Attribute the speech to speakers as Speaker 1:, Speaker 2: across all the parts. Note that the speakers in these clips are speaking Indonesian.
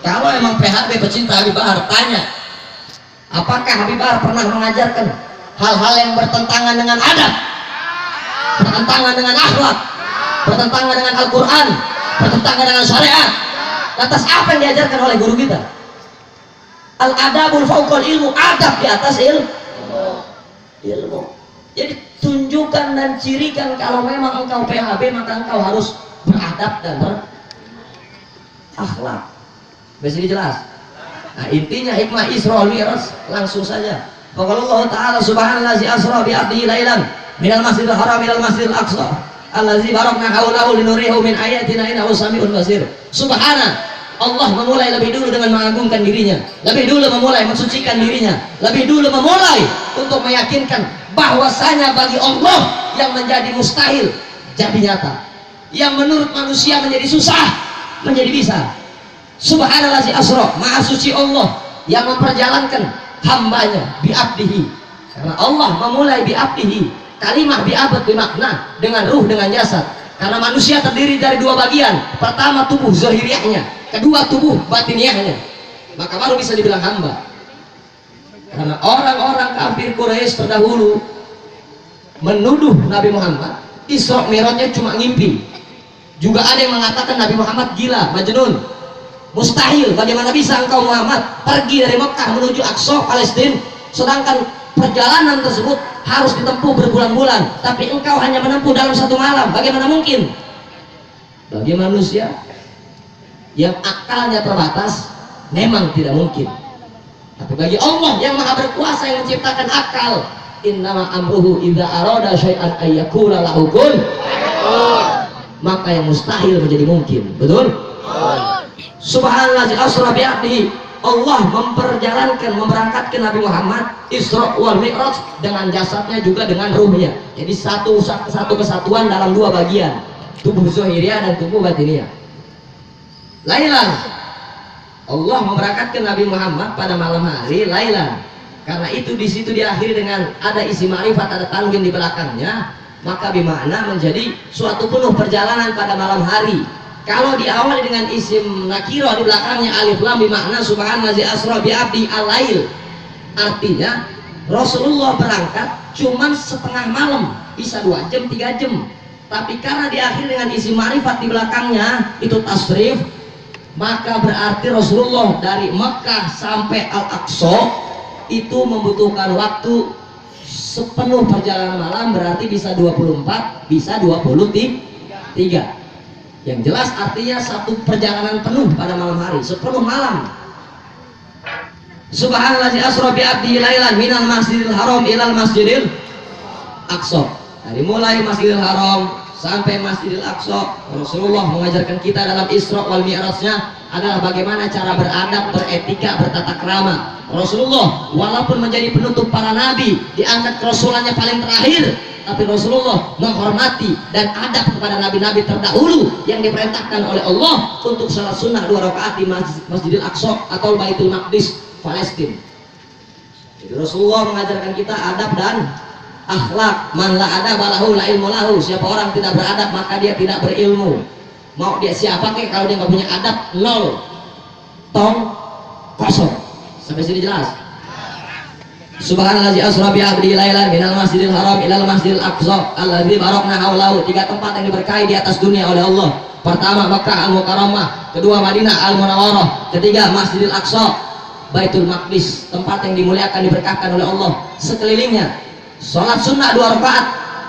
Speaker 1: Kalau emang PHB pecinta Habib Bahar, tanya, apakah Habib Bahar pernah mengajarkan hal-hal yang bertentangan dengan adab, bertentangan dengan akhlak, bertentangan dengan Al-Quran, bertentangan dengan syariat? Atas apa yang diajarkan oleh guru kita? Al-adabul fauqal ilmu, adab di atas ilmu. Jadi tunjukkan dan cirikan kalau memang engkau PHB, maka engkau harus beradab dan berakhlak. Bisa jelas? Nah, intinya hikmah Isra wal Mi'raj langsung saja. Qala Allah Ta'ala subhanallazi asra bi 'abdihi lailan minal masjidil haram ilal masjidil aqsa allazi barakna haulahu linurihu min ayatina innahu sami'un basir. Subhana, Allah memulai lebih dulu dengan mengagungkan dirinya, lebih dulu memulai mensucikan dirinya, lebih dulu memulai untuk meyakinkan bahwasanya bagi Allah yang menjadi mustahil jadi nyata, yang menurut manusia menjadi susah menjadi bisa. Subhanallazi asra, maha suci Allah yang memperjalankan hambanya bi'abdihi, karena Allah memulai bi'abdihi, kalimah bi'abd bermakna dengan ruh dengan jasad, karena manusia terdiri dari dua bagian, pertama tubuh zahiriahnya, kedua tubuh batiniahnya, maka baru bisa dibilang hamba. Karena orang-orang kafir Quraisy terdahulu menuduh Nabi Muhammad Isra Mi'rajnya cuma ngimpi. Juga ada yang mengatakan Nabi Muhammad gila, majnun, mustahil, bagaimana bisa engkau Muhammad pergi dari Mekah menuju Aqsa Palestina, sedangkan perjalanan tersebut harus ditempuh berbulan-bulan, tapi engkau hanya menempuh dalam satu malam, bagaimana mungkin? Bagi manusia yang akalnya terbatas memang tidak mungkin, tapi bagi Allah yang maha berkuasa yang menciptakan akal, innama amruhu idza arada syai'an ayyakula lahu kun, maka yang mustahil menjadi mungkin. Betul? Subhanallah asra bi 'abdihi, Allah memperjalankan, memberangkatkan Nabi Muhammad Isra wal Mi'raj dengan jasadnya juga dengan ruhnya. Jadi satu kesatuan dalam dua bagian, tubuh zahiriyah dan tubuh batiniyah. Lailan, Allah memberangkatkan Nabi Muhammad pada malam hari lailan. Karena itu di situ diakhiri dengan ada isi ma'rifat, ada tanwin di belakangnya, maka bimakna menjadi suatu penuh perjalanan pada malam hari. Kalau diawali dengan isim nakirah di belakangnya alif lam bimakna subhanallazi asra bi 'abdi al-lail, artinya Rasulullah berangkat cuman setengah malam, bisa 2 jam 3 jam, tapi karena diakhiri dengan isim ma'rifat di belakangnya itu tasrif, maka berarti Rasulullah dari Mekah sampai Al-Aqsa itu membutuhkan waktu sepenuh perjalanan malam, berarti bisa 24, bisa 23. Yang jelas artinya satu perjalanan penuh pada malam hari, sepenuh malam. Subhanallazi asra bi 'abdihi lailan minal masjidil haram ilal masjidil aqsa. Dari mulai Masjidil Haram sampai Masjidil Aqsa, Rasulullah mengajarkan kita dalam Isra wal Mi'rajnya adalah bagaimana cara beradab, beretika, bertata krama. Rasulullah walaupun menjadi penutup para nabi, diangkat kerasulannya paling terakhir, tapi Rasulullah menghormati dan adab kepada nabi-nabi terdahulu yang diperintahkan oleh Allah untuk salat sunnah 2 rakaat di Masjidil Aqsa atau Baitul Maqdis Palestina. Jadi Rasulullah mengajarkan kita adab dan akhlak. Man la adaba lahu la ilmu lahu. Siapa orang tidak beradab maka dia tidak berilmu. Mau dia siapa kek, kalau dia nggak punya adab, nol, tong kosong. Sampai sini jelas? Subhanallazi asra bi 'abdihi lailan minal masjidil haram ilal masjidil aqsa allazi barakna haulahu. 3 tempat yang diberkahi di atas dunia oleh Allah. Pertama Makkah Al-Mukarramah, kedua Madinah Al-Munawwarah, ketiga Masjidil Aqsa Baitul Maqdis, tempat yang dimuliakan, diberkahkan oleh Allah. Sekelilingnya sholat sunnah 2 rakaat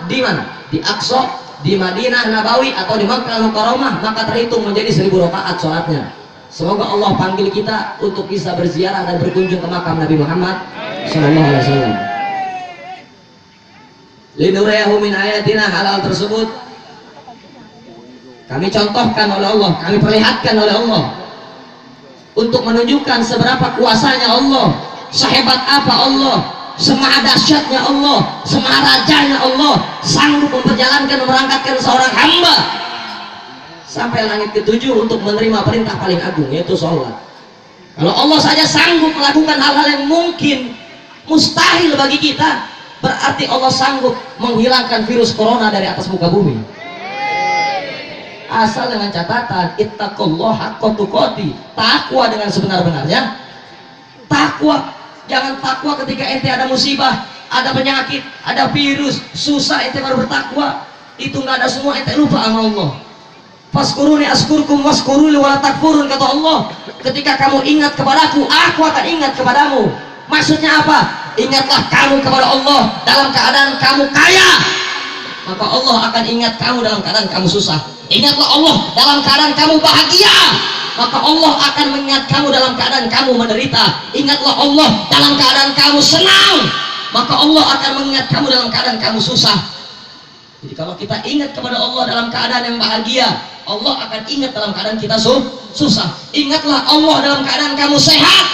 Speaker 1: di mana? Di Aqsa, di Madinah Nabawi atau di Makkah Al-Mukarramah, maka terhitung menjadi 1000 rakaat sholatnya. Semoga Allah panggil kita untuk bisa berziarah dan berkunjung ke makam Nabi Muhammad sallallahu alaihi wasallam. Linuriyahu min ayatina, halal tersebut kami contohkan oleh Allah, kami perlihatkan oleh Allah untuk menunjukkan seberapa kuasanya Allah, sehebat apa Allah, semaha dahsyatnya Allah, semaha rajanya Allah, sanggup memperjalankan, merangkatkan seorang hamba sampai langit ke-7 untuk menerima perintah paling agung, yaitu sholat. Kalau Allah saja sanggup melakukan hal-hal yang mungkin mustahil bagi kita, berarti Allah sanggup menghilangkan virus corona dari atas muka bumi. asal dengan catatan ittaqullaha haqqa tuqati, takwa dengan sebenar-benarnya takwa. Jangan takwa ketika ente ada musibah, ada penyakit, ada virus, susah ente baru bertakwa. Itu nggak ada semua, ente lupa sama Allah. Faskuruni askurkum waskuruli wala takfurun, kata Allah. Ketika kamu ingat kepadaku, aku akan ingat kepadamu. Maksudnya apa? Ingatlah kamu kepada Allah dalam keadaan kamu kaya, maka Allah akan ingat kamu dalam keadaan kamu susah. Ingatlah Allah dalam keadaan kamu bahagia, maka Allah akan mengingat kamu dalam keadaan kamu menderita. Ingatlah Allah dalam keadaan kamu senang, maka Allah akan mengingat kamu dalam keadaan kamu susah. Jadi kalau kita ingat kepada Allah dalam keadaan yang bahagia, Allah akan ingat dalam keadaan kita susah. Ingatlah Allah dalam keadaan kamu sehat,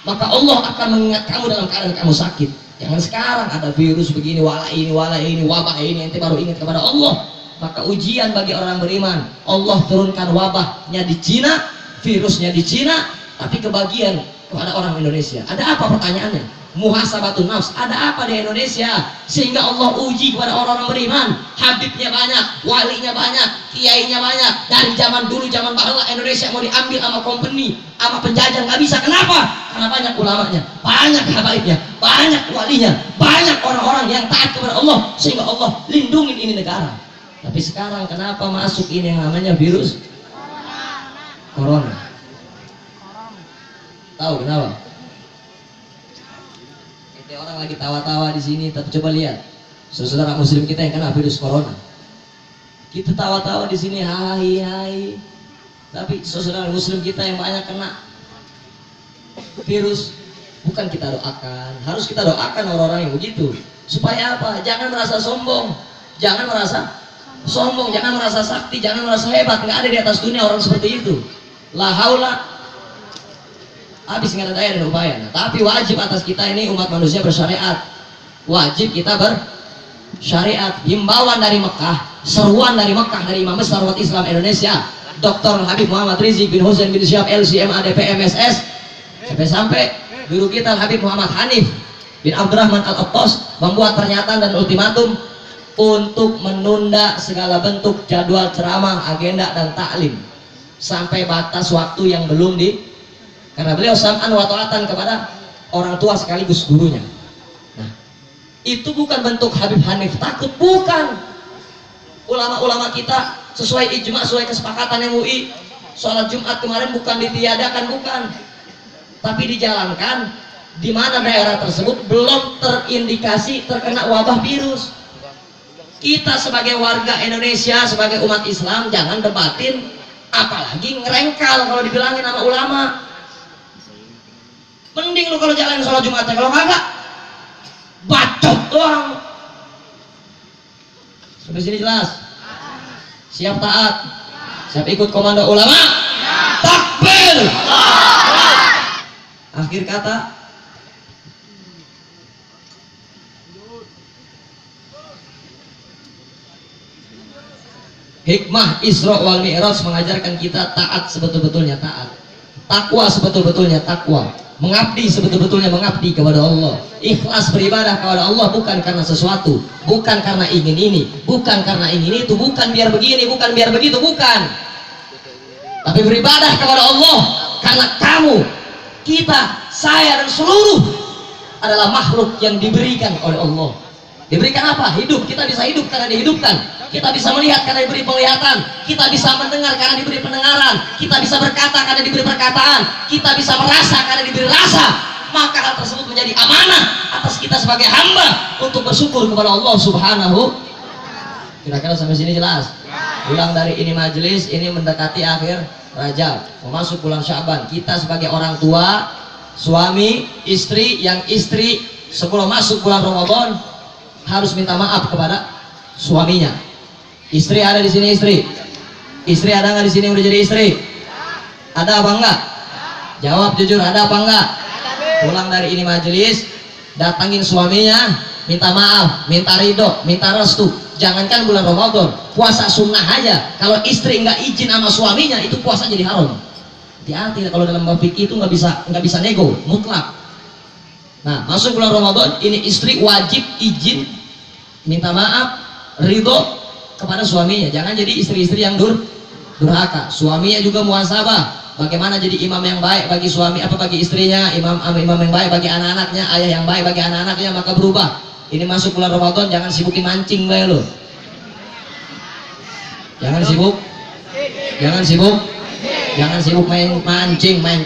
Speaker 1: maka Allah akan mengingat kamu dalam keadaan kamu sakit. Jangan sekarang ada virus begini, wala ini, wabah ini, ente baru ingat kepada Allah. Maka ujian bagi orang beriman, Allah turunkan wabahnya di Cina, virusnya di Cina, tapi kebagian kepada orang Indonesia. Ada apa pertanyaannya? Muhasabatun nafs, ada apa di Indonesia sehingga Allah uji kepada orang-orang beriman? Habibnya banyak, walinya banyak, kiainya banyak. Dari zaman dulu, zaman bahula, Indonesia mau diambil sama company, sama penjajah, nggak bisa. Kenapa? Karena banyak ulamanya, banyak habaibnya, banyak walinya, banyak orang-orang yang taat kepada Allah, sehingga Allah lindungin ini negara. Tapi sekarang kenapa masuk ini yang namanya virus corona? Tahu kenapa? Kita orang lagi tawa-tawa di sini, tapi coba lihat saudara muslim kita yang kena virus corona. Kita tawa-tawa di sini, hai, tapi saudara muslim kita yang banyak kena virus. Bukan kita doakan, harus kita doakan orang-orang yang begitu. Supaya apa? Jangan merasa sombong, jangan merasa sakti, jangan merasa hebat. Nggak ada di atas dunia orang seperti itu. La haula, habis nggak ada daya dan upaya. Nah, tapi wajib atas kita ini umat manusia bersyariat. Wajib kita bersyariat. Himbauan dari Mekah, seruan dari Mekah, dari Imam Besar umat Islam Indonesia, Dr. Habib Muhammad Rizik bin Hussein bin Syihab LCMA DP MSS, sampai guru kita Habib Muhammad Hanif bin Abdurrahman Al-Attas membuat pernyataan dan ultimatum untuk menunda segala bentuk jadwal ceramah, agenda dan taklim sampai batas waktu yang belum karena beliau sam'an wa ta'atan kepada orang tua sekaligus gurunya. Nah, itu bukan bentuk Habib Hanif takut, bukan. Ulama-ulama kita sesuai ijma, sesuai kesepakatan MUI, sholat Jumat kemarin bukan ditiadakan, bukan, tapi dijalankan di mana daerah tersebut belum terindikasi terkena wabah virus. Kita sebagai warga Indonesia, sebagai umat Islam, jangan debatin, apalagi ngerengkal kalau dibilangin sama ulama. Mending lu kalau jalan sholat Jumatnya, kalau kagak bacot doang. Sampai sini jelas? Siap taat? Siap ikut komando ulama? Takbir! Akhir kata, hikmah Isra wal Mi'raj mengajarkan kita taat sebetul-betulnya taat, takwa sebetul-betulnya takwa, mengabdi sebetul-betulnya mengabdi kepada Allah, ikhlas beribadah kepada Allah bukan karena sesuatu, bukan karena ingin ini, bukan karena ingin itu, bukan biar begini, bukan biar begitu, bukan, tapi beribadah kepada Allah karena kamu, kita, saya dan seluruh adalah makhluk yang diberikan oleh Allah. Diberikan apa? Hidup. Kita bisa hidup karena dihidupkan. Kita bisa melihat karena diberi penglihatan. Kita bisa mendengar karena diberi pendengaran. Kita bisa berkata karena diberi perkataan. Kita bisa merasa karena diberi rasa. Maka hal tersebut menjadi amanah atas kita sebagai hamba untuk bersyukur kepada Allah Subhanahu. Kira-kira sampai sini jelas? Ulang dari ini majelis, ini mendekati akhir Rajab, masuk bulan Syaban. Kita sebagai orang tua, suami, istri, yang istri sebelum masuk bulan Ramadan harus minta maaf kepada suaminya. Istri ada di sini, istri ada nggak di sini udah jadi istri? Ada apa enggak? Jawab jujur, ada apa enggak? Pulang dari ini majelis, datangin suaminya, minta maaf, minta ridho, minta restu. Jangankan bulan Ramadan, puasa sunnah aja, kalau istri nggak izin sama suaminya, itu puasa jadi haram. Hati-hati kalau dalam bab fikih itu nggak bisa nego, mutlak. Nah, masuk bulan Ramadan, ini istri wajib izin, minta maaf, ridho, kepada suaminya. Jangan jadi istri-istri yang durhaka. Suaminya juga muhasabah. Bagaimana jadi imam yang baik bagi suami, bagi istrinya, imam yang baik bagi anak-anaknya, ayah yang baik bagi anak-anaknya, maka berubah. Ini masuk bulan Ramadan, jangan sibukin mancing bae lo. Jangan sibuk main mancing, main